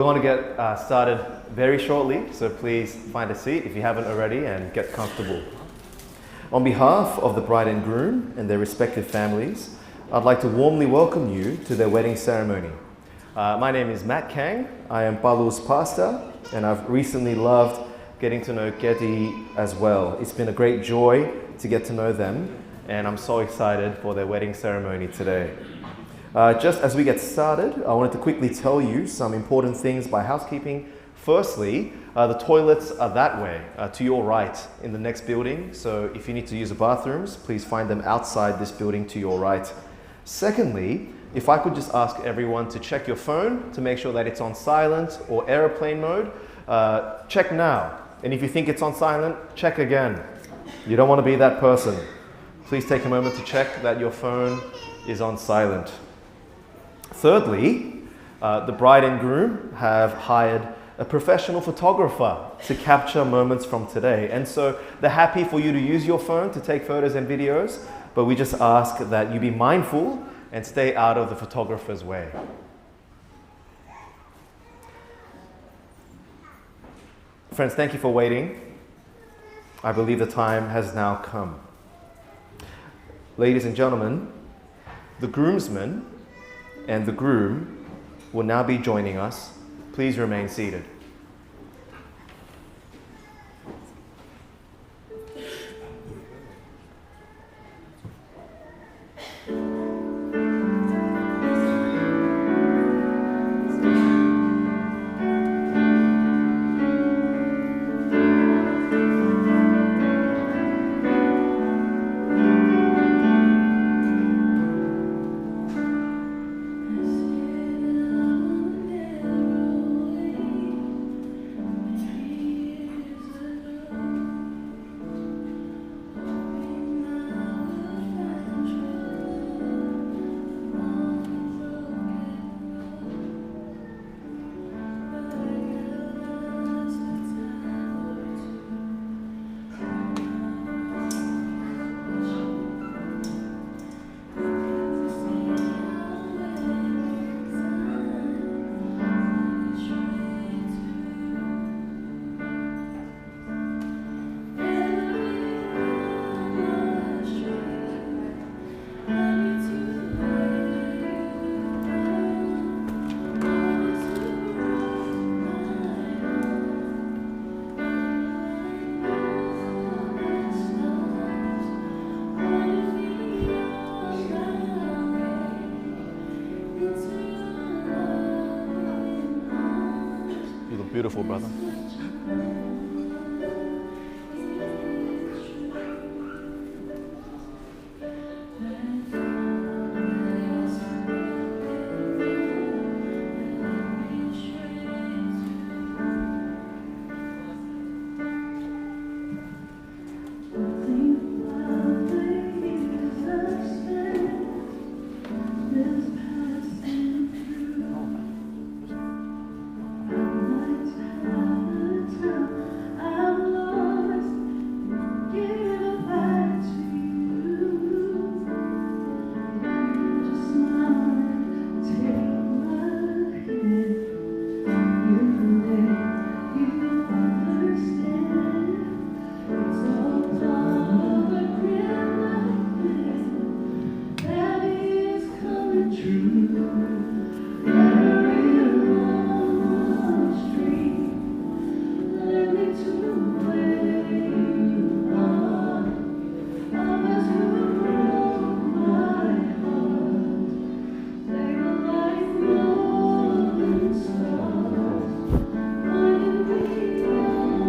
We're going to get started very shortly, so please find a seat if you haven't already and get comfortable. On behalf of the bride and groom and their respective families, I'd like to warmly welcome you to their wedding ceremony. My name is Matt Kang. I am Palu's pastor, and I've recently loved getting to know Keti as well. It's been a great joy to get to know them, and I'm so excited for their wedding ceremony today. Just as we get started, I wanted to quickly tell you some important things by housekeeping. Firstly, the toilets are that way, to your right in the next building. So if you need to use the bathrooms, please find them outside this building to your right. Secondly, if I could just ask everyone to check your phone to make sure that it's on silent or airplane mode, check now. And if you think it's on silent, check again. You don't want to be that person. Please take a moment to check that your phone is on silent. Thirdly, the bride and groom have hired a professional photographer to capture moments from today. And so they're happy for you to use your phone to take photos and videos, but we just ask that you be mindful and stay out of the photographer's way. Friends, thank you for waiting. I believe the time has now come. Ladies and gentlemen, the groomsmen and the groom will now be joining us. Please remain seated. Beautiful, brother.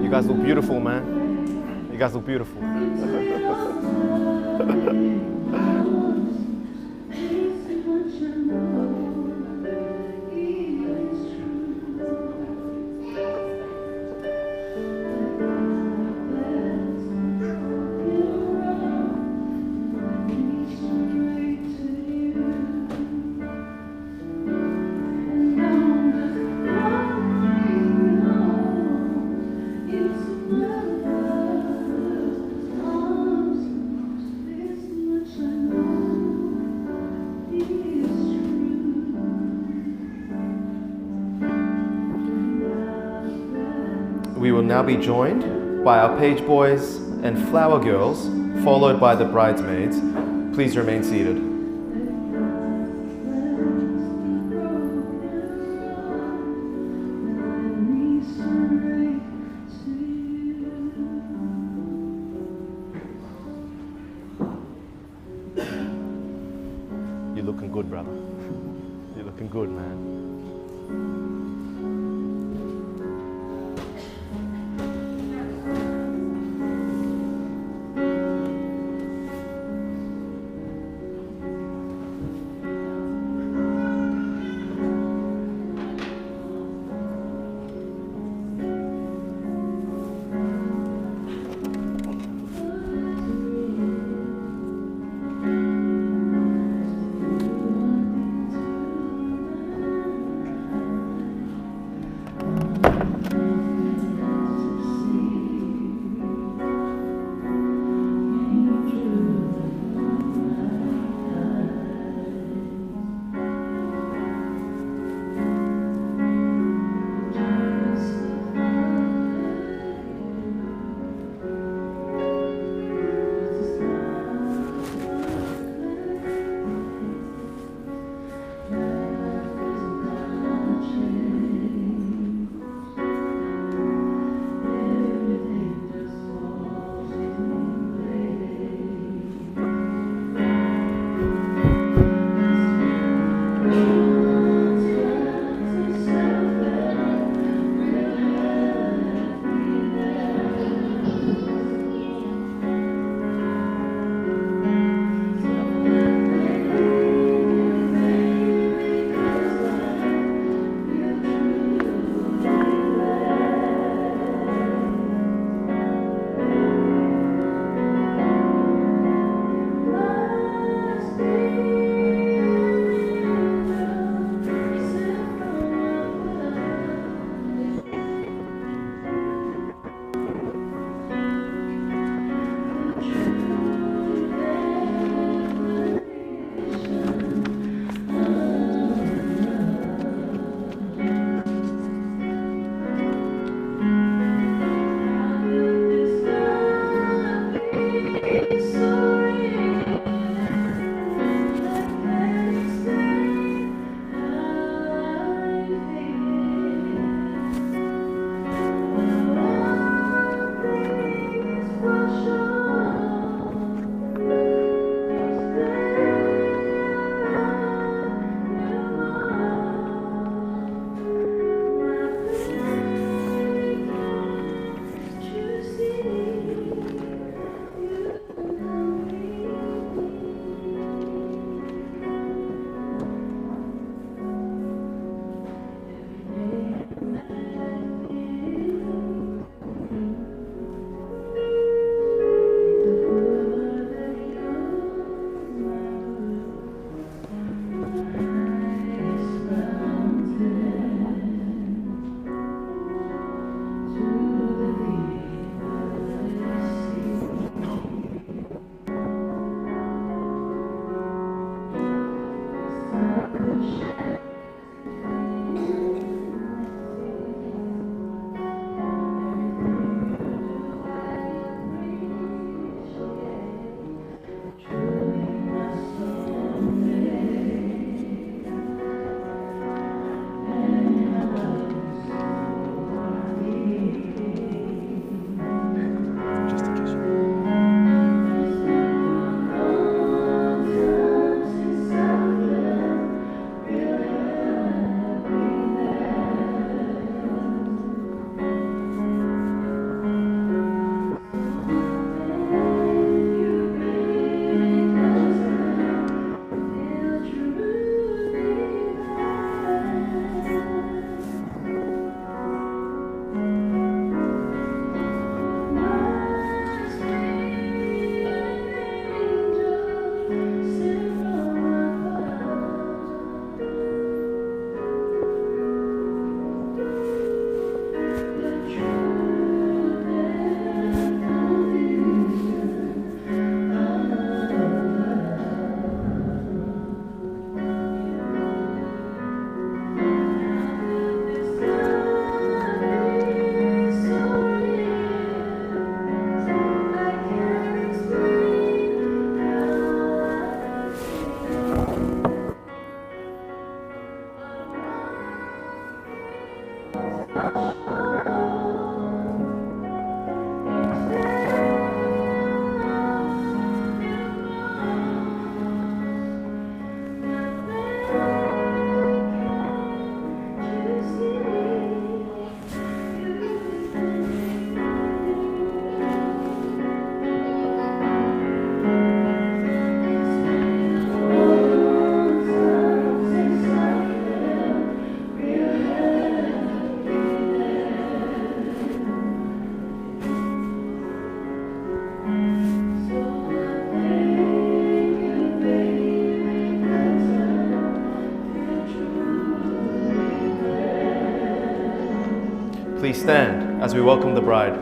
You guys look beautiful, man. You guys look beautiful. we will now be joined by our page boys and flower girls, followed by the bridesmaids. Please remain seated. You're looking good, brother. You're looking good, man. Please stand as we welcome the bride.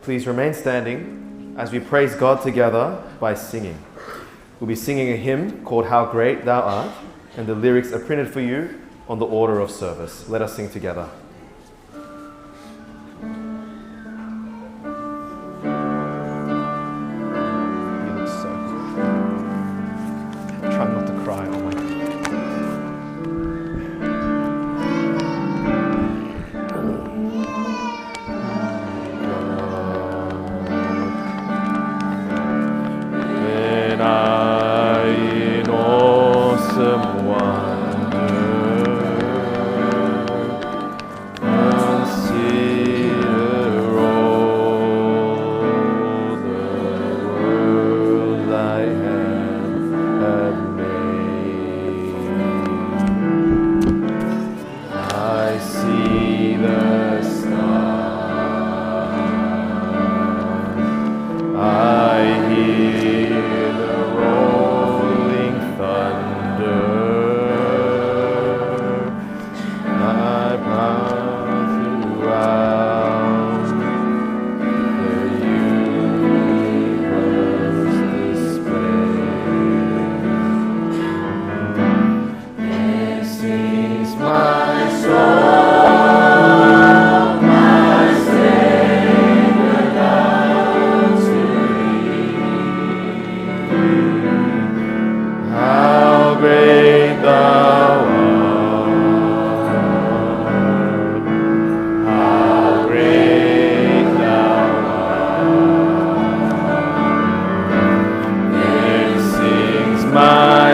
Please remain standing as we praise God together by singing. We'll be singing a hymn called How Great Thou Art, and the lyrics are printed for you on the order of service. Let us sing together. You look so good. Try not to cry, oh my God.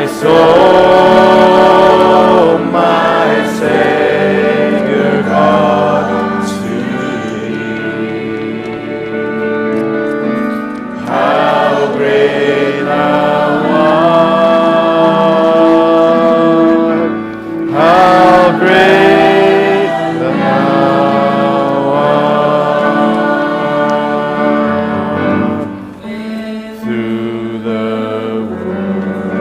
soul, my Savior God, to thee. How great thou art, how great thou art, through the woods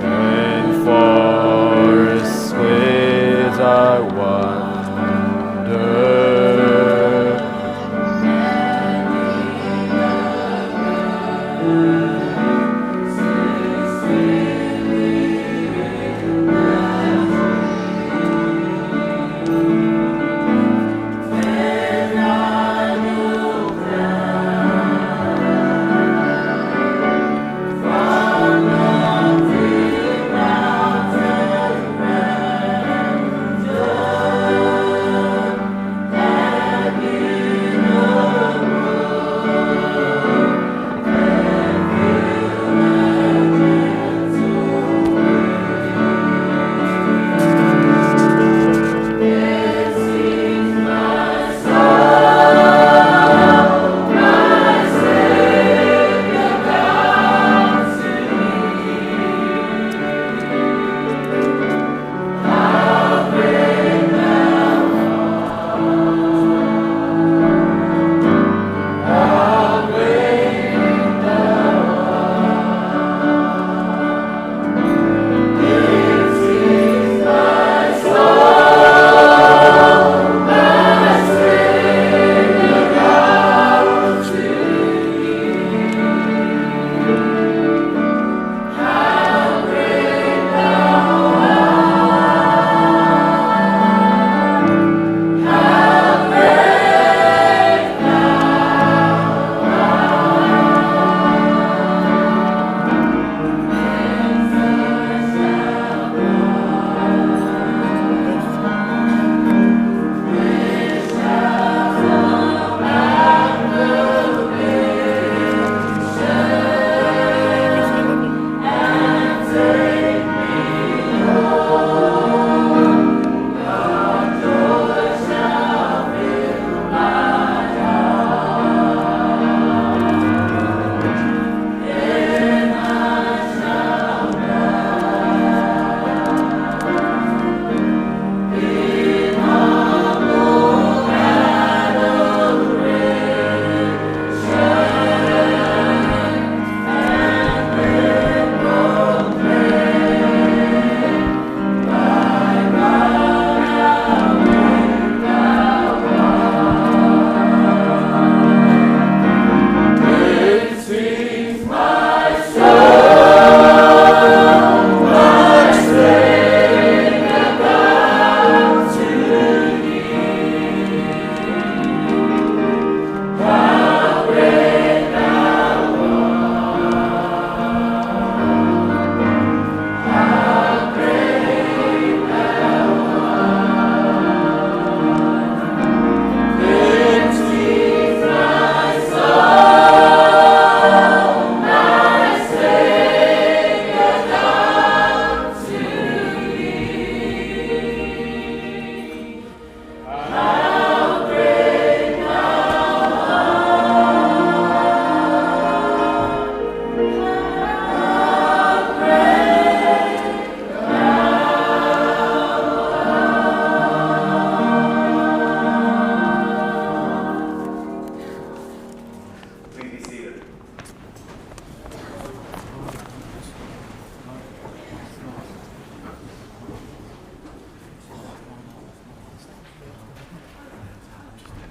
and forests with I wander.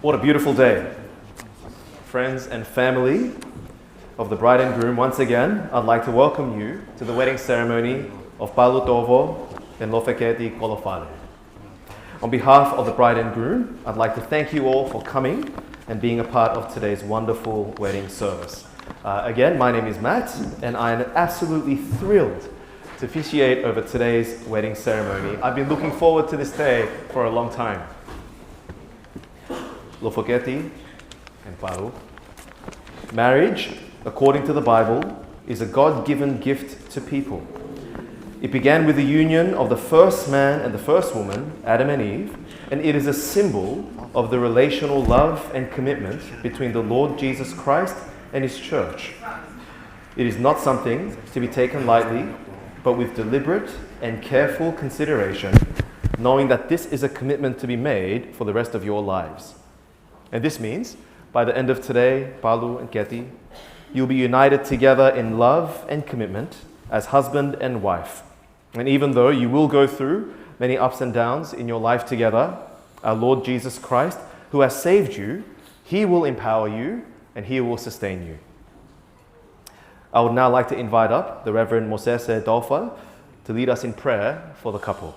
What a beautiful day. Friends and family of the bride and groom, once again, I'd like to welcome you to the wedding ceremony of Palu, Tovo and Loufeketi, Kolofale. On behalf of the bride and groom, I'd like to thank you all for coming and being a part of today's wonderful wedding service. Again, my name is Matt, and I am absolutely thrilled to officiate over today's wedding ceremony. I've been looking forward to this day for a long time. Loufeketi and Palu. Marriage, according to the Bible, is a God-given gift to people. It began with the union of the first man and the first woman, Adam and Eve, and it is a symbol of the relational love and commitment between the Lord Jesus Christ and His church. It is not something to be taken lightly, but with deliberate and careful consideration, knowing that this is a commitment to be made for the rest of your lives. And this means, by the end of today, Palu and Keti, you'll be united together in love and commitment as husband and wife. And even though you will go through many ups and downs in your life together, our Lord Jesus Christ, who has saved you, He will empower you and He will sustain you. I would now like to invite up the Reverend Moses Tovo to lead us in prayer for the couple.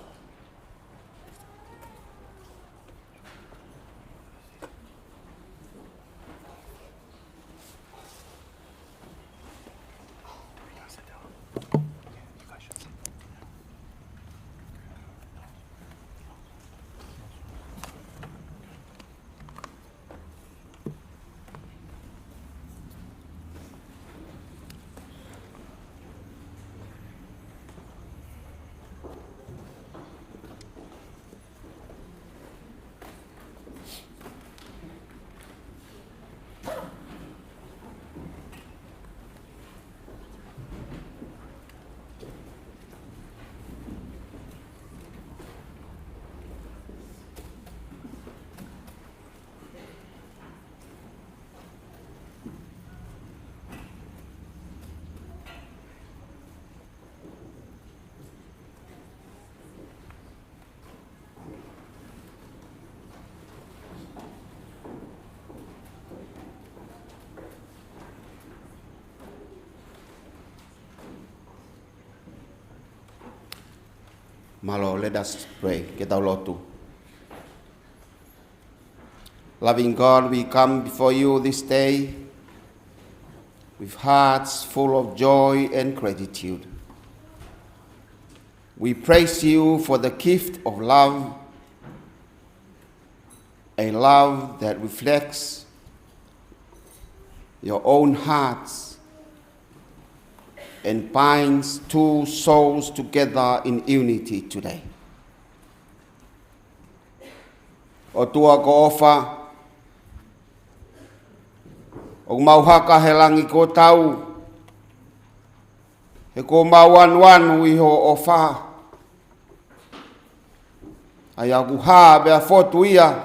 Malo, let us pray. Get our Lord too. Loving God, we come before you this day with hearts full of joy and gratitude. We praise you for the gift of love, a love that reflects your own hearts and binds two souls together in unity today. O tua ko ofa, o mauhaka he langi ko tau, he ko mauanuanu iho ofa, ai aku ha bea fotu ia,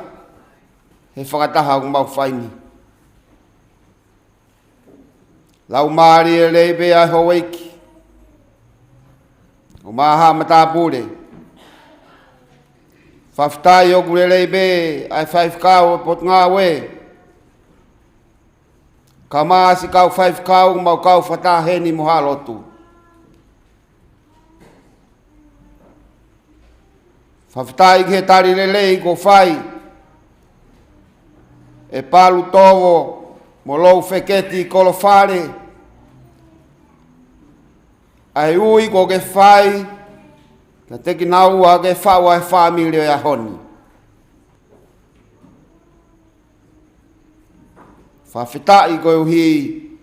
he whakataha o mauwhaini. Lau maari e lebe ai howeiki. O maha matapure. Whaftai o gure lebe ai whaifkau o pot ngā we. Ka maasi kau whaifkau mau kau whataheni mohalotu. Whaftai ke tari lelei ko whai. E Palu Tovo. Mo Loufeketi Kolofale, ai ui ko ke whai, ka teki naua ke whaua e whamile e ahoni. Whawhitai ko uhi,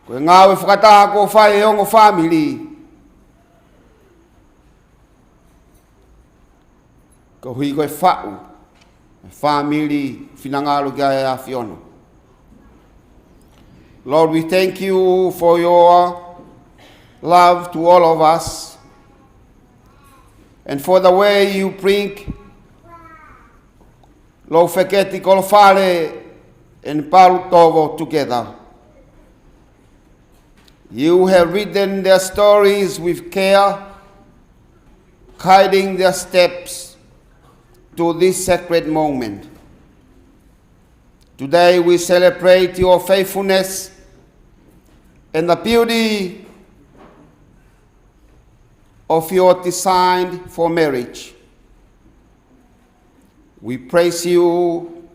ko e ngāwe whakataha ko whai e ongo whamili. Ko hui ko e whau. Family finangalo gaya fiono. Lord, we thank you for your love to all of us and for the way you bring Loufeketi Kolofale and Palu Tovo together. You have written their stories with care, guiding their steps to this sacred moment. Today we celebrate your faithfulness and the beauty of your design for marriage. We praise you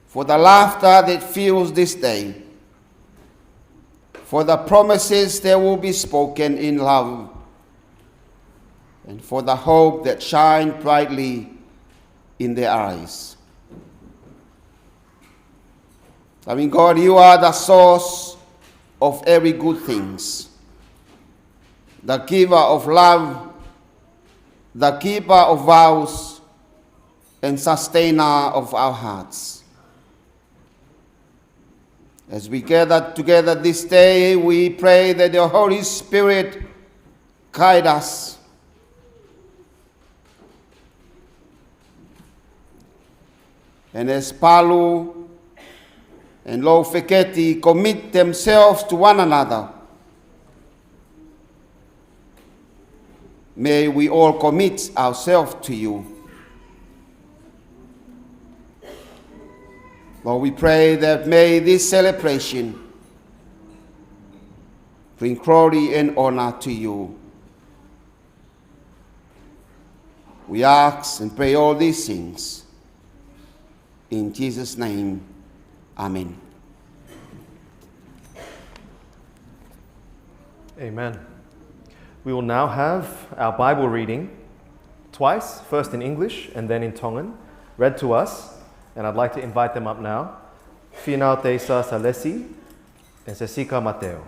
for the laughter that fills this day, for the promises that will be spoken in love, and for the hope that shines brightly in their eyes. Loving God, you are the source of every good things, the giver of love, the keeper of vows, and sustainer of our hearts. As we gather together this day, we pray that the Holy Spirit guide us. And as Palu and Loufeketi commit themselves to one another, may we all commit ourselves to you. Lord, we pray that may this celebration bring glory and honor to you. We ask and pray all these things in Jesus' name. Amen. Amen. We will now have our Bible reading twice, first in English and then in Tongan, read to us, and I'd like to invite them up now. Finau Teisa Salesi and Sesika Mateo.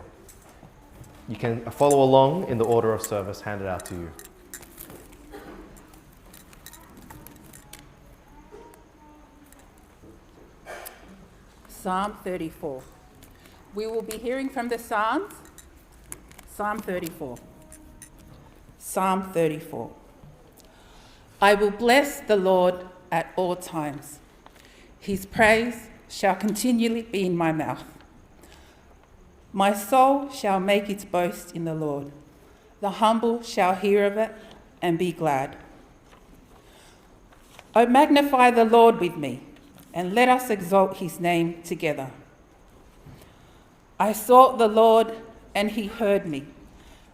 You can follow along in the order of service handed out to you. Psalm 34. We will be hearing from the Psalms. Psalm 34. Psalm 34. I will bless the Lord at all times. His praise shall continually be in my mouth. My soul shall make its boast in the Lord. The humble shall hear of it and be glad. O magnify the Lord with me, and let us exalt his name together. I sought the Lord, and he heard me,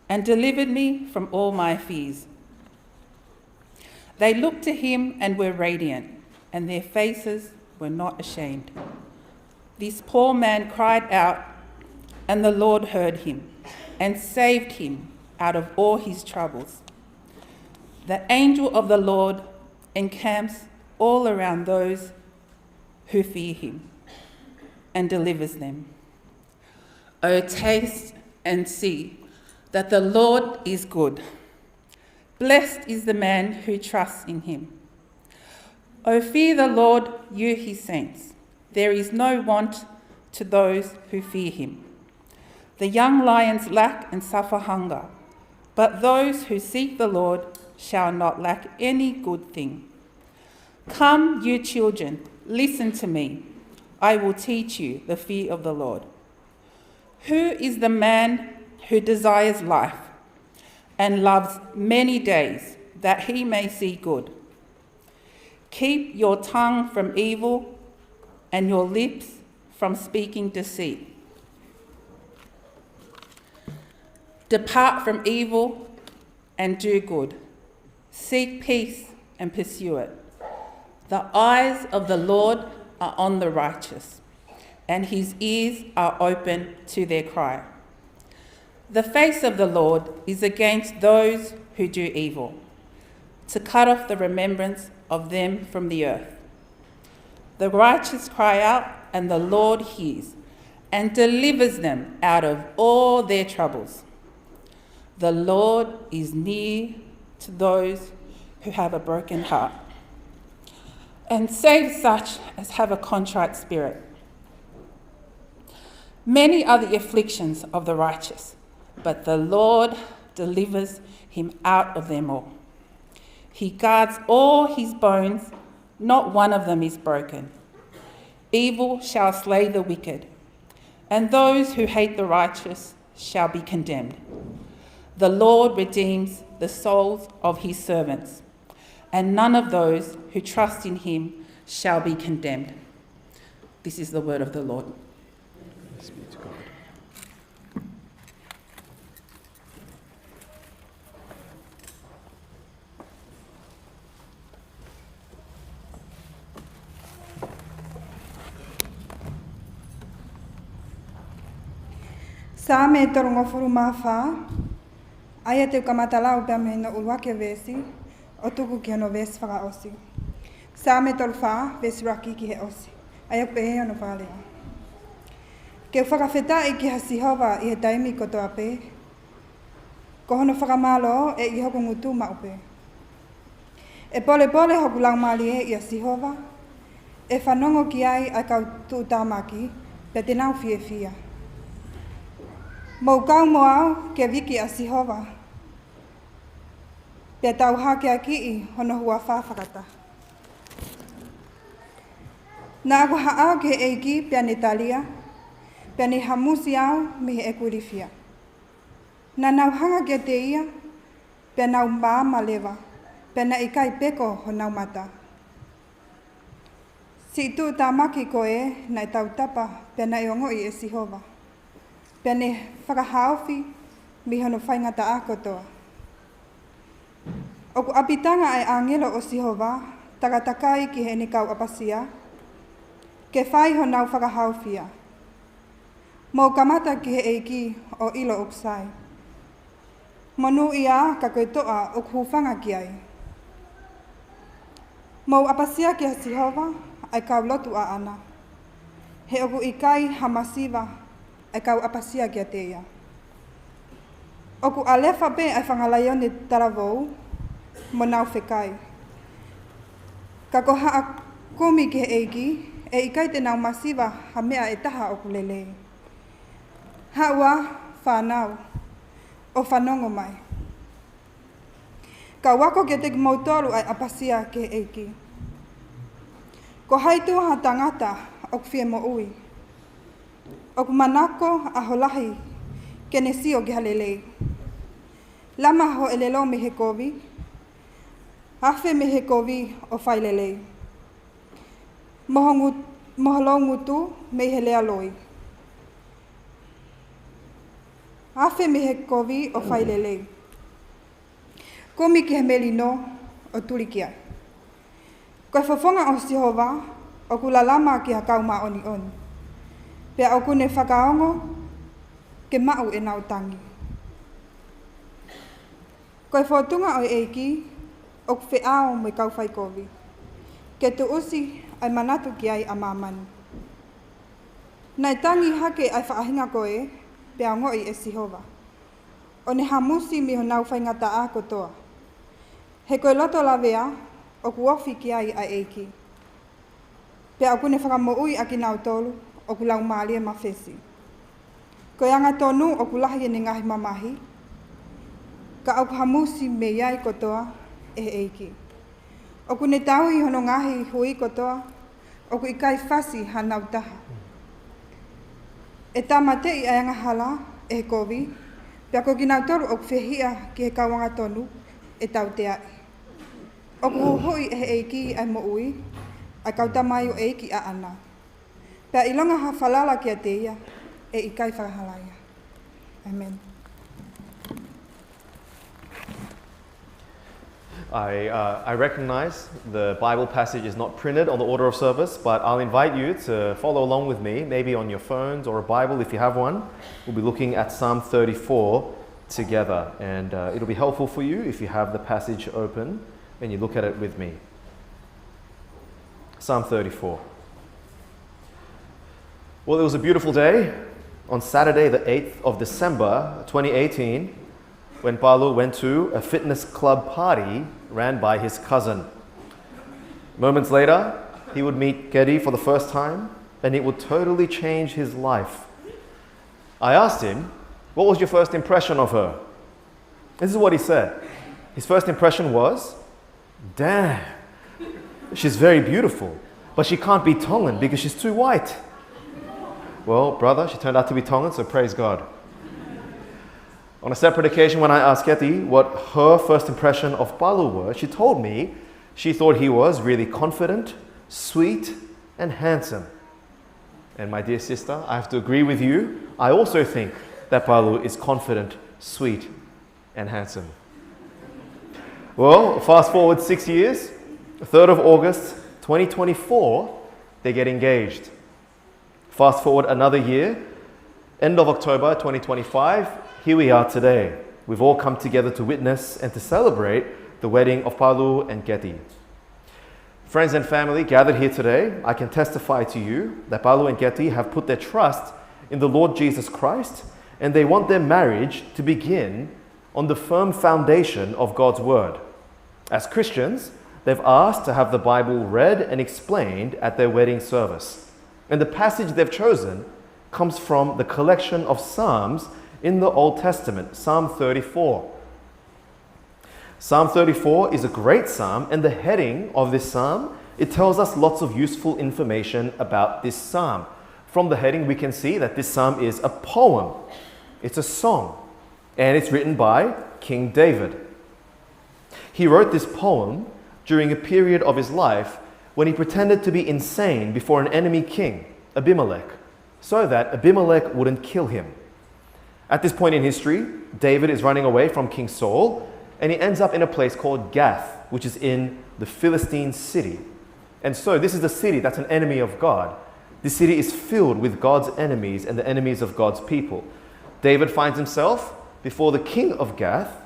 and delivered me from all my fears. They looked to him and were radiant, and their faces were not ashamed. This poor man cried out, and the Lord heard him, and saved him out of all his troubles. The angel of the Lord encamps all around those who fear him, and delivers them. O taste and see that the Lord is good. Blessed is the man who trusts in him. O fear the Lord, you his saints. There is no want to those who fear him. The young lions lack and suffer hunger, but those who seek the Lord shall not lack any good thing. Come, you children, listen to me. I will teach you the fear of the Lord. Who is the man who desires life and loves many days, that he may see good? Keep your tongue from evil and your lips from speaking deceit. Depart from evil and do good. Seek peace and pursue it. The eyes of the Lord are on the righteous, and his ears are open to their cry. The face of the Lord is against those who do evil, to cut off the remembrance of them from the earth. The righteous cry out, and the Lord hears, and delivers them out of all their troubles. The Lord is near to those who have a broken heart, and saves such as have a contrite spirit. Many are the afflictions of the righteous, but the Lord delivers him out of them all. He guards all his bones, not one of them is broken. Evil shall slay the wicked, and those who hate the righteous shall be condemned. The Lord redeems the souls of his servants, and none of those who trust in him shall be condemned. This is the word of the Lord. Thanks be to God. Sa me torongo furu mawha, aia te ukamatalau pia me no uruake vesi, o tuku ki ano vesi whaka osi. Sa me tolu wha, vesi raki ki he osi. Aia pe he ano whalea. Ke whakawhetai ki ha Sihova I he taimi kotoa pē. Ko hono whakamalo e I hoko ngutu maupe. E pole hoku laumali e I a Sihova. E whanongo ki ai a kau tū tāmaki pe te nau fia. Mou kau mo au ke wiki a Sihova. Pe tau hake a ki I hono hua whawhakata. Nā ako haau ke eiki pia ni talia, pia ni hamusi au mihi e kurifia. Nā nau hanga ke te ia, pia nau maa malewa, pia na ikai peko ho nau mata. Si tu tā maki ko e, na tau tapa, pia na iongo I e Sihova. Pia ni whakahauwhi, mi hono whaingata a kotoa. Oku apitanga ai angelo o Sihova, takatakai ki he ni kau apasia, ke whai ho nau whakahauwhia. Mō kamata ki he eiki o ilo uksai. Monu ia ka koe toa o kuwhanga ki ai. Mō apasia ki a Sihova ai kau lotu a ana. He oku ikai hamasiva ai kau apasia ki a te ia. Oku alefa pe ai whangalaion ni taravou mo nau whekai. Ka koha a kumi ki he eiki e ikai te nau masiva ha mea e taha oku lelei. Haua whanau o whanongo mai. Ka wako ke te mautoru ai apasia ke eiki. Ko haitu ha tangata oku fie mo ui. Oku manako a holahi ke ne sio ki halelei. Lama ho elelo me he kovi. Afe me he kovi o whailelei. Moholo ngutu me he lea loi. Afe me he kovi o whailelei. Komi ki he melino o turikia. Koe whawhonga o Sihova o kula lama ki ha kauma oni oni. Pea o kune whakaongo ke mau e nau tangi. Koe whotunga o eiki o ku whiao me kau whai kovi. Ke tu usi ai manatu ki ai a mamani. Nai tangi hake ai whaahinga koe, pea ngoi e Sihova. O ne hamusi mi ho nau whaingata a kotoa. He koe loto lawea, o ku ofi ki ai a eiki. Pea o kune whakamoui a ki nau tolu, o ku lau maalia mawhesi. Koe anga tonu o ku lahi e ni ngahi mamahi, ka o ku hamusi me iai kotoa e eiki. O ku ne tau I hono ngahi hui kotoa, o ku ikai whasi ha nau taha. E tamate I aianga hala e he kovi, pia ko ki nau toru o ku whehia ki he kawanga tonu e tau te ai. O ku hui e he eiki ai mo ui, ai kautamai o eiki a ana. Pia ilonga ha whalala ki a te ia, e ikai whakahalaia. Amen. I recognize the Bible passage is not printed on the order of service, but I'll invite you to follow along with me, maybe on your phones or a Bible if you have one. We'll be looking at Psalm 34 together, and it'll be helpful for you if you have the passage open and you look at it with me. Psalm 34. Well, it was a beautiful day on Saturday, the 8th of December 2018, when Palu went to a fitness club party ran by his cousin. Moments later, he would meet Kedi for the first time, and it would totally change his life. I asked him, what was your first impression of her? This is what he said. His first impression was, damn, she's very beautiful, but she can't be Tongan because she's too white. Well, brother, she turned out to be Tongan, so praise God. On a separate occasion, when I asked Keti what her first impression of Palu was, she told me she thought he was really confident, sweet, and handsome. And my dear sister, I have to agree with you. I also think that Palu is confident, sweet, and handsome. Well, fast forward 6 years, 3rd of August 2024, they get engaged. Fast forward another year, end of October 2025, here we are today. We've all come together to witness and to celebrate the wedding of Palu and Keti. Friends and family gathered here today, I can testify to you that Palu and Keti have put their trust in the Lord Jesus Christ, and they want their marriage to begin on the firm foundation of God's Word. As Christians, they've asked to have the Bible read and explained at their wedding service. And the passage they've chosen comes from the collection of Psalms in the Old Testament, Psalm 34. Psalm 34 is a great psalm, and the heading of this psalm, it tells us lots of useful information about this psalm. From the heading, we can see that this psalm is a poem. It's a song, and it's written by King David. He wrote this poem during a period of his life when he pretended to be insane before an enemy king, Abimelech, so that Abimelech wouldn't kill him. At this point in history, David is running away from King Saul, and he ends up in a place called Gath, which is in the Philistine city. And so this is a city that's an enemy of God. This city is filled with God's enemies and the enemies of God's people. David finds himself before the king of Gath,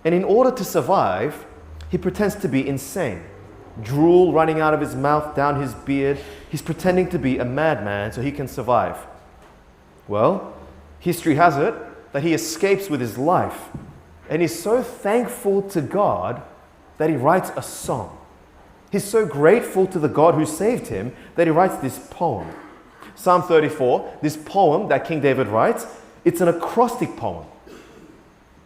and in order to survive, he pretends to be insane. Drool running out of his mouth, down his beard. He's pretending to be a madman so he can survive. Well, history has it that he escapes with his life, and he's so thankful to God that he writes a song. He's so grateful to the God who saved him that he writes this poem. Psalm 34, this poem that King David writes, it's an acrostic poem.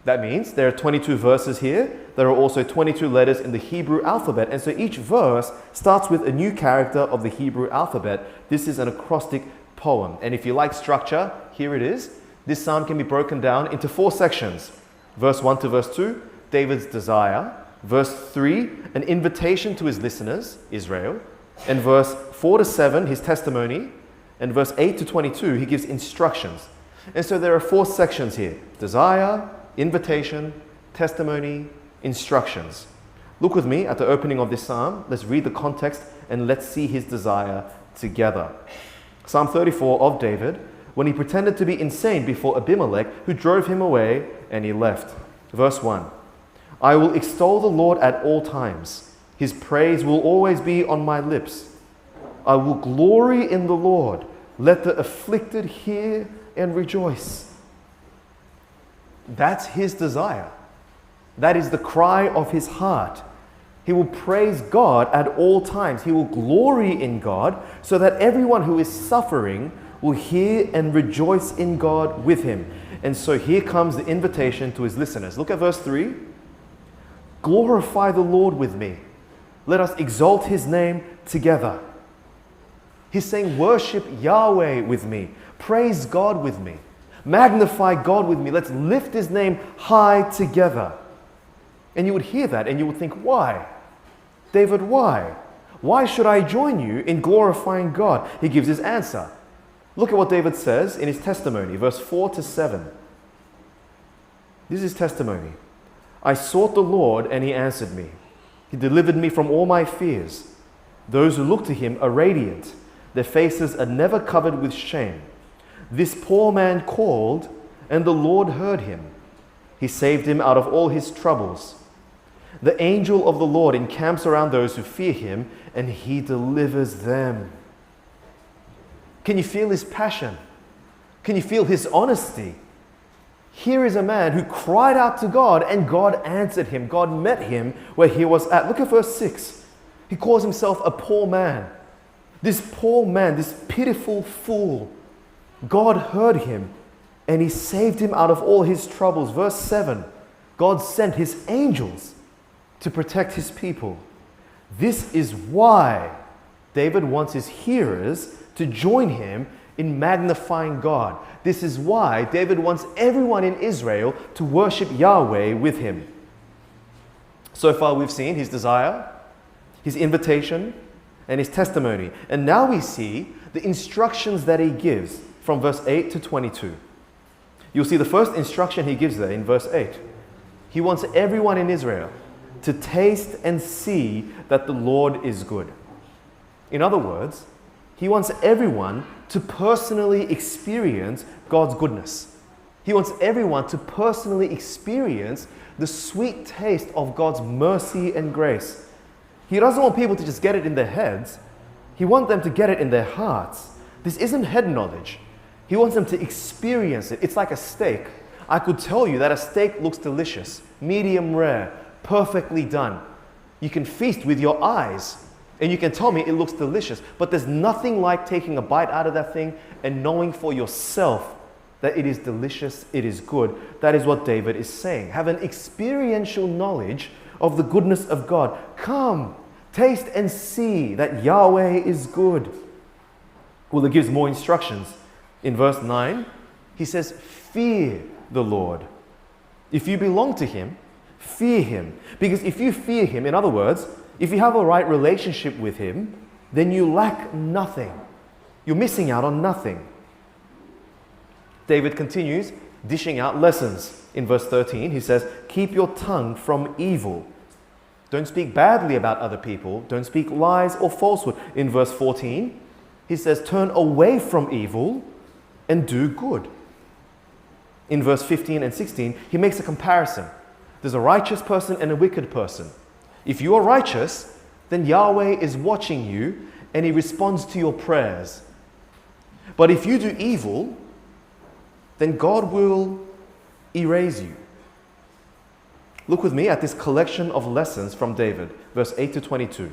That means there are 22 verses here. There are also 22 letters in the Hebrew alphabet. And so each verse starts with a new character of the Hebrew alphabet. This is an acrostic poem. And if you like structure, here it is. This psalm can be broken down into 4 sections. Verse 1 to verse 2, David's desire. Verse 3, an invitation to his listeners, Israel. And verse 4 to 7, his testimony. And verse 8 to 22, he gives instructions. And so there are 4 sections here. Desire, invitation, testimony, instructions. Look with me at the opening of this psalm. Let's read the context and let's see his desire together. Psalm 34 of David, when he pretended to be insane before Abimelech, who drove him away, and he left. Verse 1, I will extol the Lord at all times. His praise will always be on my lips. I will glory in the Lord. Let the afflicted hear and rejoice. That's his desire. That is the cry of his heart. He will praise God at all times. He will glory in God so that everyone who is suffering will hear and rejoice in God with him. And so here comes the invitation to his listeners. Look at verse 3. Glorify the Lord with me. Let us exalt his name together. He's saying, worship Yahweh with me. Praise God with me. Magnify God with me. Let's lift his name high together. And you would hear that and you would think, why? David, why? Why should I join you in glorifying God? He gives his answer. Look at what David says in his testimony, verse 4 to 7. This is his testimony. I sought the Lord and he answered me. He delivered me from all my fears. Those who look to him are radiant. Their faces are never covered with shame. This poor man called, and the Lord heard him. He saved him out of all his troubles. The angel of the Lord encamps around those who fear him, and he delivers them. Can you feel his passion? Can you feel his honesty? Here is a man who cried out to God, and God answered him. God met him where he was at. Look at verse 6. He calls himself a poor man. This poor man, this pitiful fool, God heard him and he saved him out of all his troubles. Verse 7, God sent his angels to protect his people. This is why David wants his hearers to join him in magnifying God. This is why David wants everyone in Israel to worship Yahweh with him. So far we've seen his desire, his invitation, and his testimony. And now we see the instructions that he gives from verse 8 to 22. You'll see the first instruction he gives there in verse 8. He wants everyone in Israel to taste and see that the Lord is good. In other words, he wants everyone to personally experience God's goodness. He wants everyone to personally experience the sweet taste of God's mercy and grace. He doesn't want people to just get it in their heads. He wants them to get it in their hearts. This isn't head knowledge. He wants them to experience it. It's like a steak. I could tell you that a steak looks delicious, medium rare, perfectly done. You can feast with your eyes and you can tell me it looks delicious, but there's nothing like taking a bite out of that thing and knowing for yourself that it is delicious, it is good. That is what David is saying. Have an experiential knowledge of the goodness of God. Come, taste and see that Yahweh is good. Well, it gives more instructions. In verse 9, he says, fear the Lord. If you belong to him, fear him. Because if you fear him, in other words, if you have a right relationship with him, then you lack nothing. You're missing out on nothing. David continues, dishing out lessons. In verse 13, he says, keep your tongue from evil. Don't speak badly about other people. Don't speak lies or falsehood. In verse 14, he says, turn away from evil and do good. In verse 15 and 16, he makes a comparison. There's a righteous person and a wicked person. If you are righteous, then Yahweh is watching you and he responds to your prayers. But if you do evil, then God will erase you. Look with me at this collection of lessons from David, verse 8 to 22.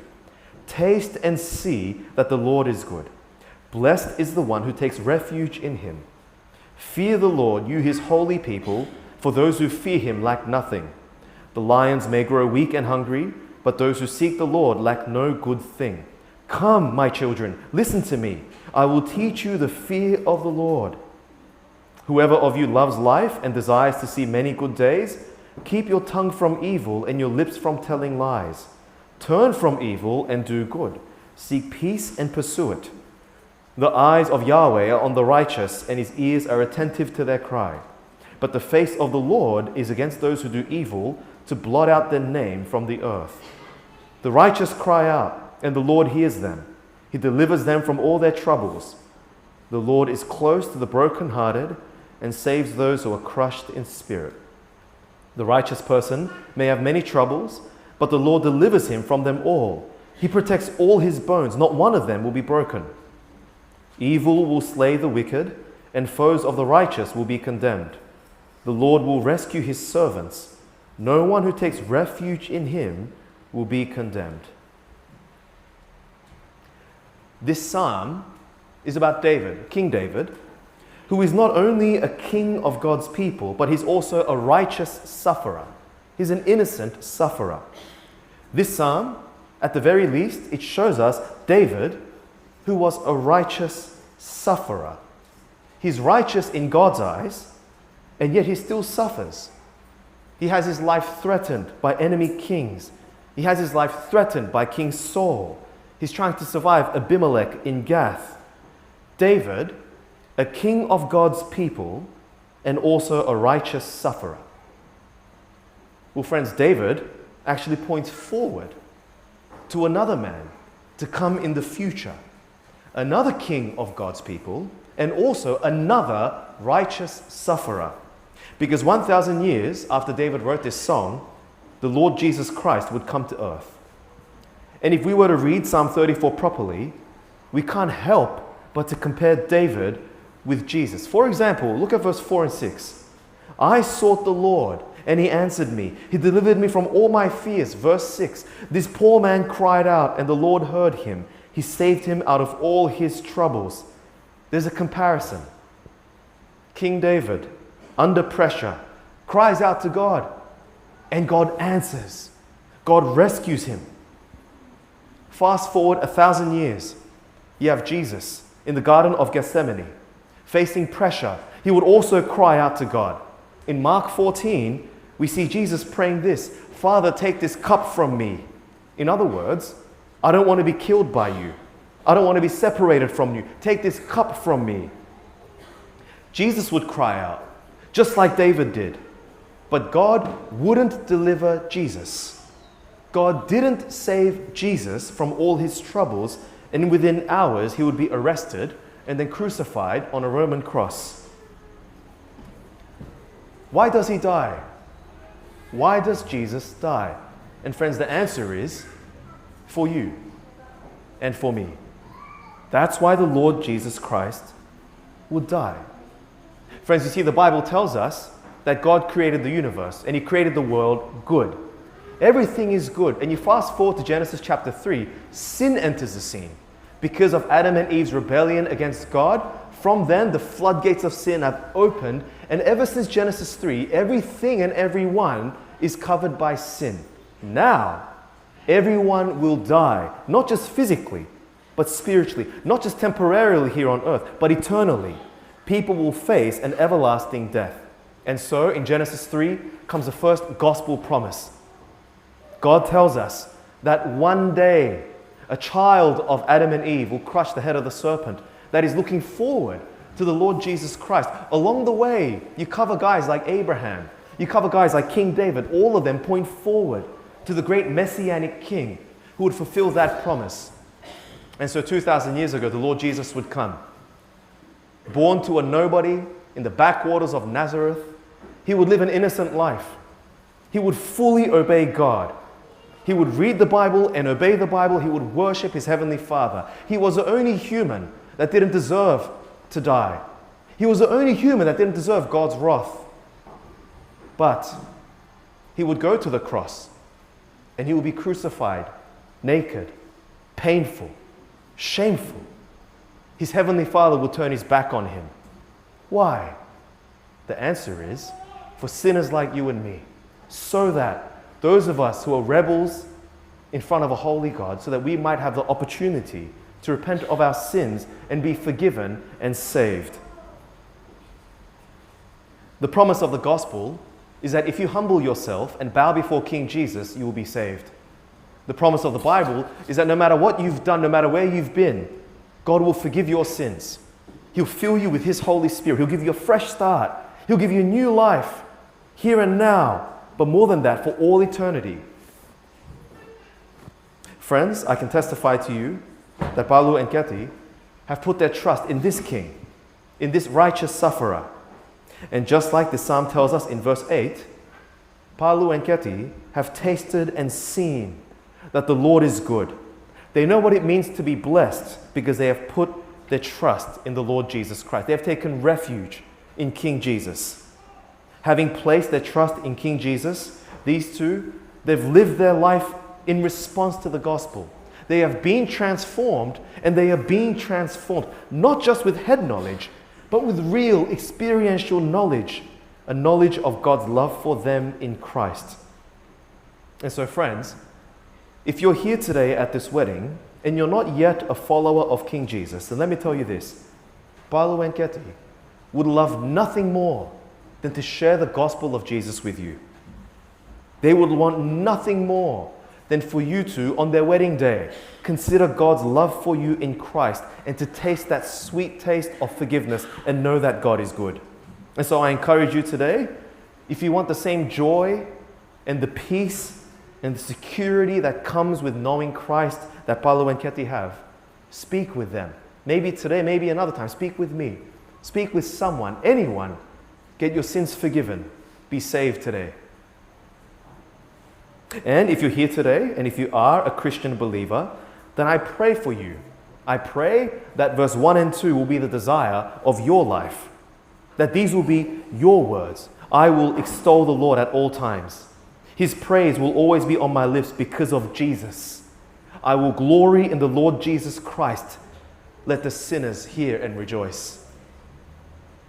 Taste and see that the Lord is good. Blessed is the one who takes refuge in him. Fear the Lord, you his holy people, for those who fear him lack nothing. The lions may grow weak and hungry, but those who seek the Lord lack no good thing. Come, my children, listen to me. I will teach you the fear of the Lord. Whoever of you loves life and desires to see many good days, keep your tongue from evil and your lips from telling lies. Turn from evil and do good. Seek peace and pursue it. The eyes of Yahweh are on the righteous, and his ears are attentive to their cry. But the face of the Lord is against those who do evil, to blot out their name from the earth. The righteous cry out, and the Lord hears them. He delivers them from all their troubles. The Lord is close to the brokenhearted and saves those who are crushed in spirit. The righteous person may have many troubles, but the Lord delivers him from them all. He protects all his bones, not one of them will be broken. Evil will slay the wicked, and foes of the righteous will be condemned. The Lord will rescue his servants. No one who takes refuge in him will be condemned. This psalm is about David, King David, who is not only a king of God's people, but he's also a righteous sufferer. He's an innocent sufferer. This psalm, at the very least, it shows us David, who was a righteous sufferer. He's righteous in God's eyes, and yet he still suffers. He has his life threatened by enemy kings. He has his life threatened by King Saul. He's trying to survive Abimelech in Gath. David, a king of God's people, and also a righteous sufferer. Well, friends, David actually points forward to another man to come in the future. Another king of God's people, and also another righteous sufferer. Because 1,000 years after David wrote this song, the Lord Jesus Christ would come to earth. And if we were to read Psalm 34 properly, we can't help but to compare David with Jesus. For example, look at verse 4 and 6. I sought the Lord, and he answered me. He delivered me from all my fears. Verse 6. This poor man cried out, and the Lord heard him. He saved him out of all his troubles. There's a comparison. King David, under pressure, cries out to God, and God answers. God rescues him. Fast forward 1,000 years. You have Jesus in the Garden of Gethsemane, facing pressure. He would also cry out to God. In Mark 14, we see Jesus praying this, Father, take this cup from me. In other words, I don't want to be killed by you. I don't want to be separated from you. Take this cup from me. Jesus would cry out, just like David did. But God wouldn't deliver Jesus. God didn't save Jesus from all his troubles, and within hours he would be arrested and then crucified on a Roman cross. Why does he die? Why does Jesus die? And friends, the answer is for you and for me. That's why the Lord Jesus Christ would die. Friends, you see, the Bible tells us that God created the universe and He created the world good. Everything is good. And you fast forward to Genesis chapter 3, sin enters the scene. Because of Adam and Eve's rebellion against God, from then the floodgates of sin have opened, and ever since Genesis 3, everything and everyone is covered by sin. Now, everyone will die, not just physically, but spiritually, not just temporarily here on earth, but eternally. People will face an everlasting death. And so, in Genesis 3 comes the first gospel promise. God tells us that one day a child of Adam and Eve will crush the head of the serpent, that is looking forward to the Lord Jesus Christ. Along the way, you cover guys like Abraham, you cover guys like King David, all of them point forward to the great messianic king who would fulfill that promise. And so 2,000 years ago, the Lord Jesus would come. Born to a nobody in the backwaters of Nazareth, He would live an innocent life. He would fully obey God. He would read the Bible and obey the Bible. He would worship His Heavenly Father. He was the only human that didn't deserve to die. He was the only human that didn't deserve God's wrath. But He would go to the cross and He would be crucified, naked, painful, shameful. His Heavenly Father would turn His back on Him. Why? The answer is, for sinners like you and me, so that those of us who are rebels in front of a holy God, so that we might have the opportunity to repent of our sins and be forgiven and saved. The promise of the gospel is that if you humble yourself and bow before King Jesus, you will be saved. The promise of the Bible is that no matter what you've done, no matter where you've been, God will forgive your sins. He'll fill you with His Holy Spirit. He'll give you a fresh start. He'll give you a new life here and now, but more than that, for all eternity. Friends, I can testify to you that Palu and Keti have put their trust in this King, in this righteous sufferer. And just like the psalm tells us in verse 8, Palu and Keti have tasted and seen that the Lord is good. They know what it means to be blessed because they have put their trust in the Lord Jesus Christ. They have taken refuge in King Jesus. Having placed their trust in King Jesus, these two, they've lived their life in response to the gospel. They have been transformed, and they are being transformed, not just with head knowledge, but with real experiential knowledge, a knowledge of God's love for them in Christ. And so, friends, if you're here today at this wedding, and you're not yet a follower of King Jesus, then let me tell you this. Palu and Keti would love nothing more than to share the gospel of Jesus with you. They would want nothing more than for you to, on their wedding day, consider God's love for you in Christ and to taste that sweet taste of forgiveness and know that God is good. And so I encourage you today, if you want the same joy and the peace and the security that comes with knowing Christ that Palu and Keti have, speak with them. Maybe today, maybe another time, speak with me. Speak with someone, anyone. Get your sins forgiven. Be saved today. And if you're here today, and if you are a Christian believer, then I pray for you. I pray that verse 1 and 2 will be the desire of your life. That these will be your words. I will extol the Lord at all times. His praise will always be on my lips because of Jesus. I will glory in the Lord Jesus Christ. Let the sinners hear and rejoice.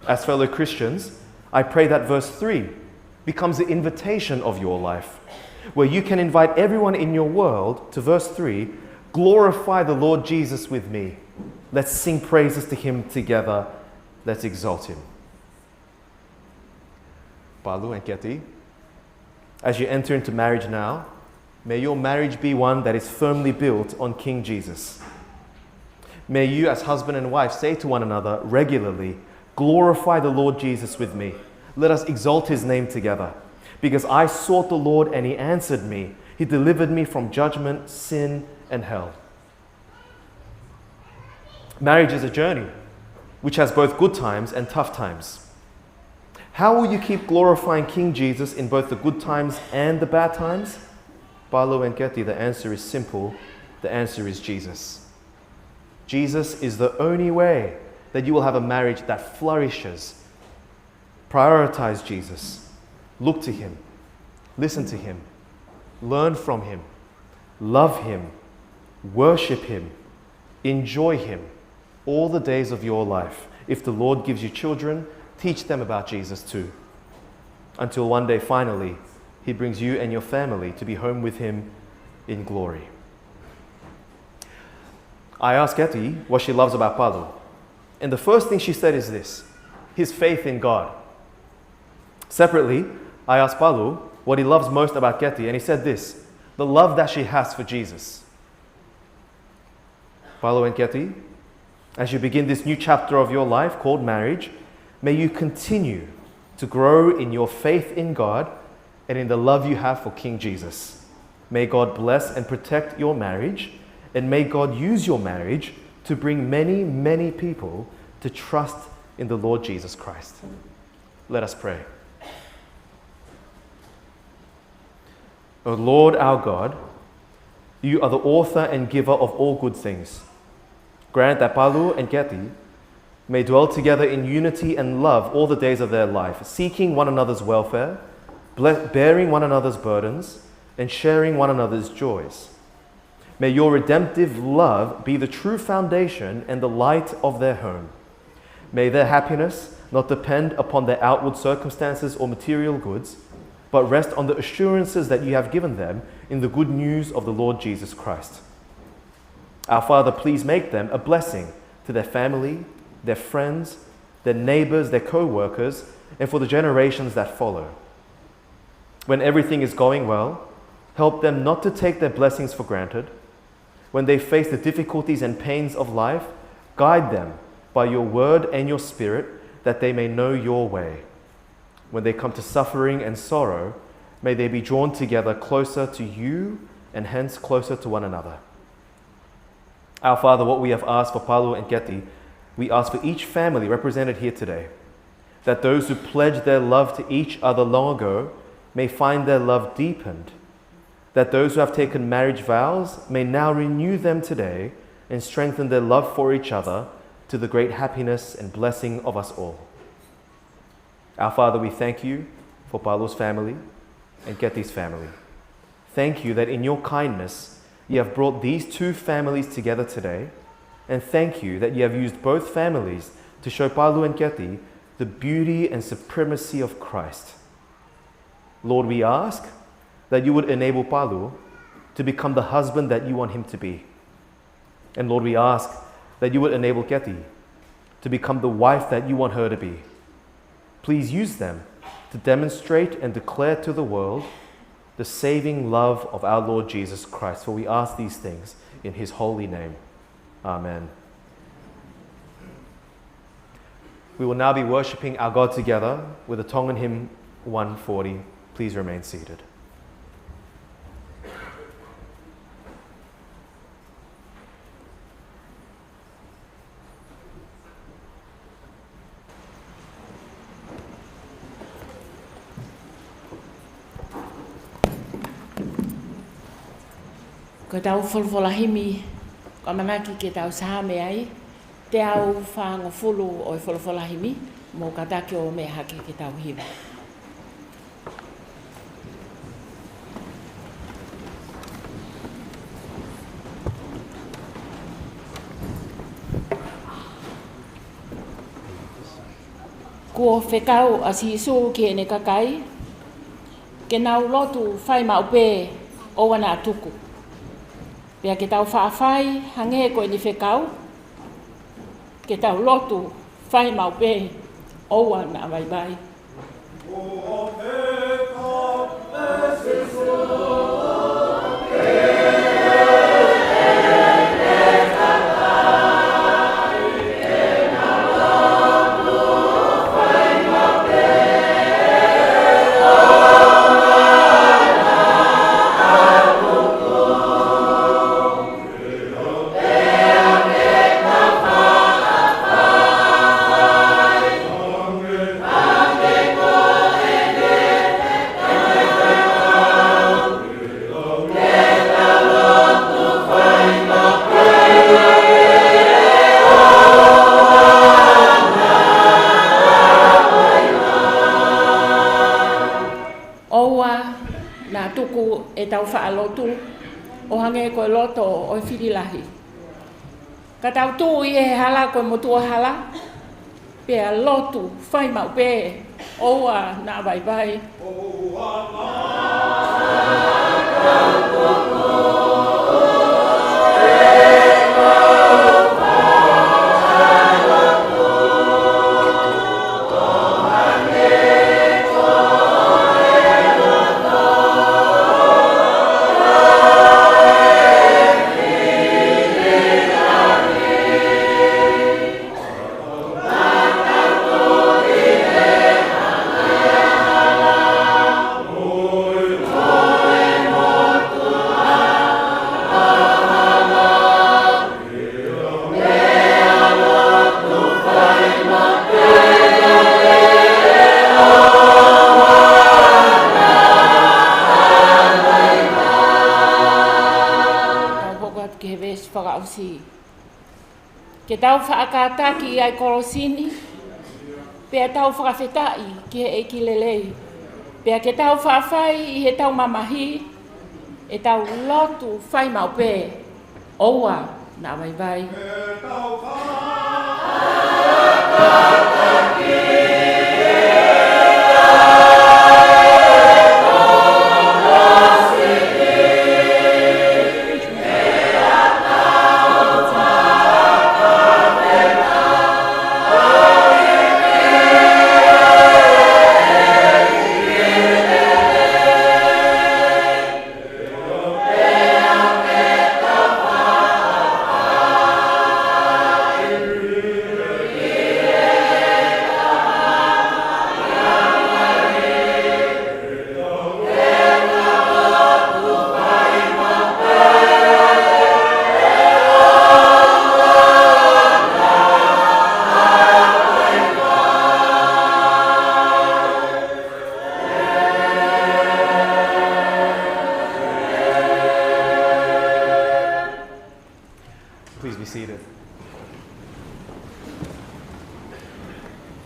As fellow Christians, I pray that verse 3 becomes the invitation of your life, where you can invite everyone in your world to verse 3, glorify the Lord Jesus with me. Let's sing praises to Him together. Let's exalt Him. Palu and Keti, as you enter into marriage now, may your marriage be one that is firmly built on King Jesus. May you as husband and wife say to one another regularly, glorify the Lord Jesus with me. Let us exalt His name together. Because I sought the Lord and He answered me. He delivered me from judgment, sin, and hell. Marriage is a journey which has both good times and tough times. How will you keep glorifying King Jesus in both the good times and the bad times? Palu and Keti, the answer is simple. The answer is Jesus. Jesus is the only way that you will have a marriage that flourishes. Prioritize Jesus. Look to him. Listen to him. Learn from him. Love him. Worship him. Enjoy him all the days of your life. If the Lord gives you children, teach them about Jesus too. Until one day, finally, he brings you and your family to be home with him in glory. I asked Eti what she loves about Palu. And the first thing she said is this: his faith in God. Separately, I asked Palu what he loves most about Keti, and he said this: the love that she has for Jesus. Palu and Keti, as you begin this new chapter of your life called marriage, may you continue to grow in your faith in God and in the love you have for King Jesus. May God bless and protect your marriage, and may God use your marriage to bring many, many people to trust in the Lord Jesus Christ. Let us pray. O Lord our God, you are the author and giver of all good things. Grant that Palu and Keti may dwell together in unity and love all the days of their life, seeking one another's welfare, bearing one another's burdens, and sharing one another's joys. May your redemptive love be the true foundation and the light of their home. May their happiness not depend upon their outward circumstances or material goods, but rest on the assurances that you have given them in the good news of the Lord Jesus Christ. Our Father, please make them a blessing to their family, their friends, their neighbors, their co-workers, and for the generations that follow. When everything is going well, help them not to take their blessings for granted. When they face the difficulties and pains of life, guide them by your word and your spirit, that they may know your way. When they come to suffering and sorrow, may they be drawn together closer to you and hence closer to one another. Our Father, what we have asked for Palu and Keti, we ask for each family represented here today, that those who pledged their love to each other long ago may find their love deepened, that those who have taken marriage vows may now renew them today and strengthen their love for each other to the great happiness and blessing of us all. Our Father, we thank you for Palu's family and Keti's family. Thank you that in your kindness you have brought these two families together today, and thank you that you have used both families to show Palu and Keti the beauty and supremacy of Christ. Lord, we ask that you would enable Palu to become the husband that you want him to be. And Lord, we ask that you would enable Keti to become the wife that you want her to be. Please use them to demonstrate and declare to the world the saving love of our Lord Jesus Christ. For we ask these things in his holy name. Amen. We will now be worshipping our God together with the Tongan hymn 140. Please remain seated. Ko tau folfolahimi, ko manaki ke tau sahame ai, te au whaanga fulu o folfolahimi, mo katake o me hake ke tau hiwa. Ko whekau a si isu ke ne kakai, ke nau lotu whai maupe o wana atuku. Pea ke tau whaawhai, hange koe ni whekau, ke tau lotu whai maupe o wana vai. Amen. e tau whaalotu o hange koe loto o whirilahi. Ka tau tū i e hala koe motua hala, pea lotu whai mau pē, oua nā vai vai. Ke tau whaakataki ai korosini, pea tau whakawhetai ki he eki lelei. Pea ke tau whaawhai i he tau mamahi, e tau lotu whai mau pē, oua nā vai vai. Please be seated.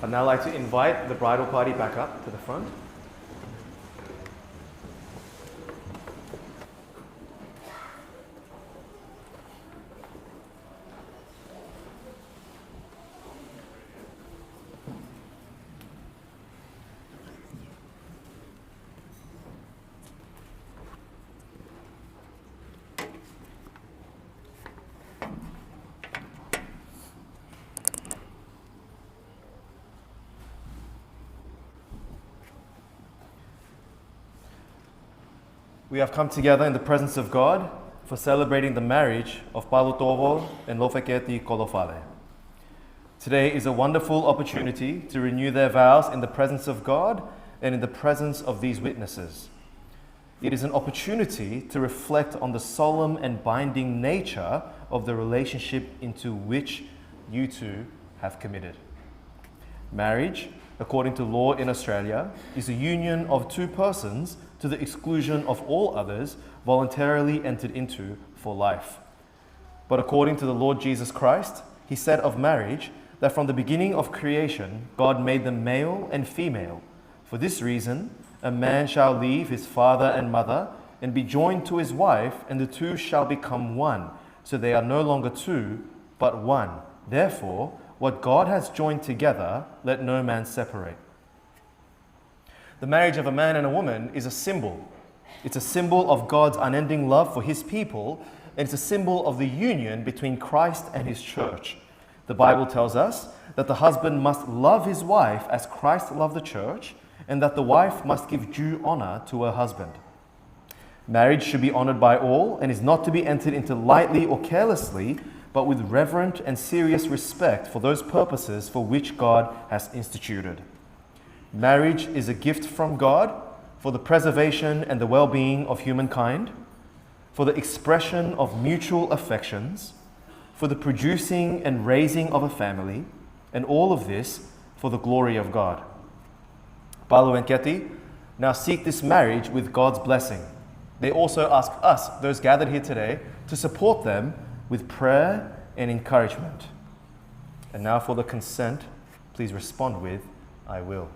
I'd now like to invite the bridal party back up to the front. We have come together in the presence of God for celebrating the marriage of Palu, Tovo and Loufeketi, Kolofale. Today is a wonderful opportunity to renew their vows in the presence of God and in the presence of these witnesses. It is an opportunity to reflect on the solemn and binding nature of the relationship into which you two have committed. Marriage, according to law in Australia, is a union of two persons to the exclusion of all others voluntarily entered into for life. But according to the Lord Jesus Christ, he said of marriage that from the beginning of creation, God made them male and female. For this reason, a man shall leave his father and mother and be joined to his wife, and the two shall become one. So they are no longer two, but one. Therefore, what God has joined together, let no man separate. The marriage of a man and a woman is a symbol. It's a symbol of God's unending love for his people, and it's a symbol of the union between Christ and his church. The Bible tells us that the husband must love his wife as Christ loved the church, and that the wife must give due honor to her husband. Marriage should be honored by all and is not to be entered into lightly or carelessly, but with reverent and serious respect for those purposes for which God has instituted. Marriage is a gift from God for the preservation and the well-being of humankind, for the expression of mutual affections, for the producing and raising of a family, and all of this for the glory of God. Palu and Keti now seek this marriage with God's blessing. They also ask us, those gathered here today, to support them with prayer and encouragement. And now for the consent, please respond with, I will.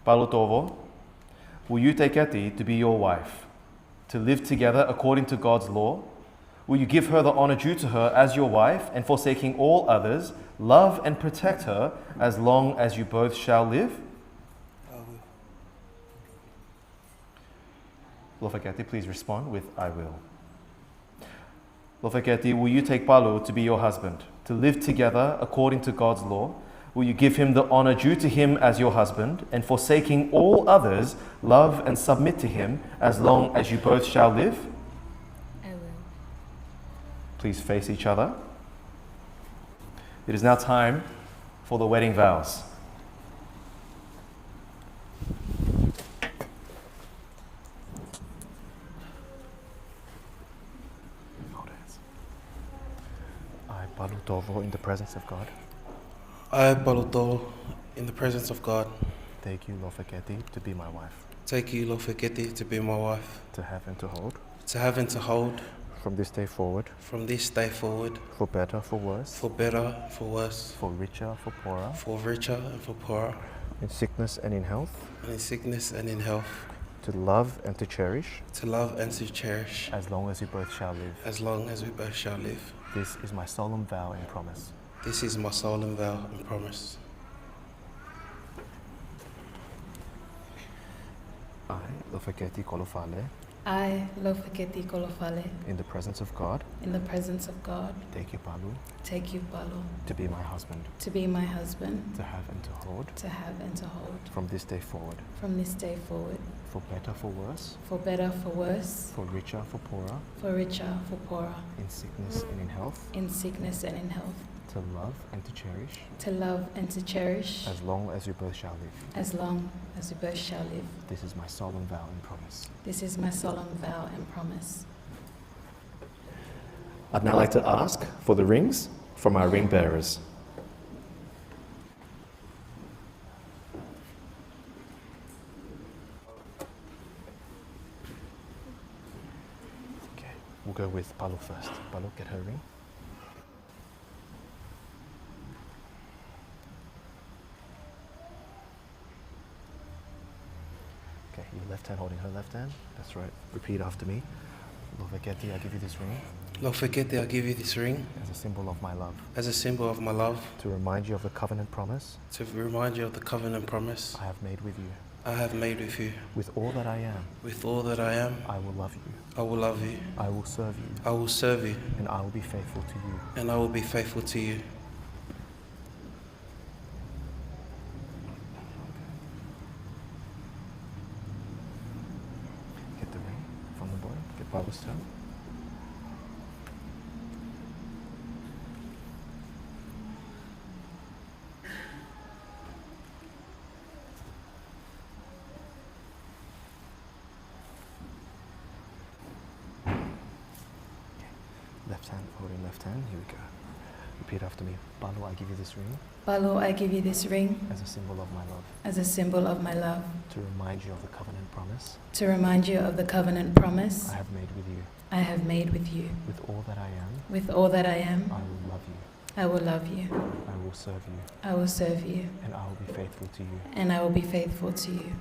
Palu Tovo, will you take Eti to be your wife, to live together according to God's law? Will you give her the honor due to her as your wife, and forsaking all others, love and protect her as long as you both shall live? I will. Loufeketi, please respond with I will. Loufeketi, will you take Palu to be your husband, to live together according to God's law? Will you give him the honor due to him as your husband, and forsaking all others, love and submit to him as long as you both shall live? I will. Please face each other. It is now time for the wedding vows. Hold hands. I, Palu Tovo, in the presence of God, I, Palu Tovo, in the presence of God, take you, Loufeketi, to be my wife, take you, Loufeketi, to be my wife, to have and to hold, from this day forward, for better, for worse, for better, for worse, for richer, for poorer, for richer and for poorer, in sickness and in health, and in sickness and in health, to love and to cherish, to love and to cherish, as long as we both shall live. as long as we both shall live. This is my solemn vow and promise. This is my solemn vow and promise. I, Loufeketi Kolofale, I, Loufeketi Kolofale, in the presence of God, in the presence of God, take you, Palu, take you, Palu, to be my husband, to be my husband, to have and to hold, to have and to hold, from this day forward, from this day forward, for better, for worse, for better, for worse, for richer, for poorer, for richer, for poorer, in sickness and in health, in sickness and in health, to love and to cherish, to love and to cherish, as long as we both shall live. as long as we both shall live. This is my solemn vow and promise. This is my solemn vow and promise. I'd now like to ask for the rings from our ring bearers. Okay, we'll go with Palu first. Palu, get her ring. Okay, your left hand holding her left hand. That's right. Repeat after me. Loufeketi, I give you this ring Loufeketi, I give you this ring as a symbol of my love, as a symbol of my love, to remind you of the covenant promise to remind you of the covenant promise I have made with you. I have made with you. With all that I am, With all that I am, I will love you. I will love you. I will serve you, I will serve you, and I will be faithful to you. and I will be faithful to you. Get the ring from the boy. Get Palu's toe. Left hand holding left hand. Here we go. Repeat after me. Palu, I give you this ring Palu, I give you this ring as a symbol of my love, as a symbol of my love, to remind you of the covenant promise to remind you of the covenant promise I have made with you. I have made with you. With all that I am, With all that I am, I will love you. I will love you. I will serve you, I will serve you, and I will be faithful to you. and I will be faithful to you.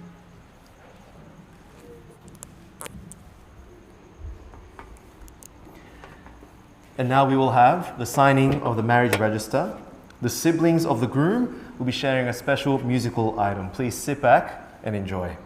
And now we will have the signing of the marriage register. The siblings of the groom will be sharing a special musical item. Please sit back and enjoy.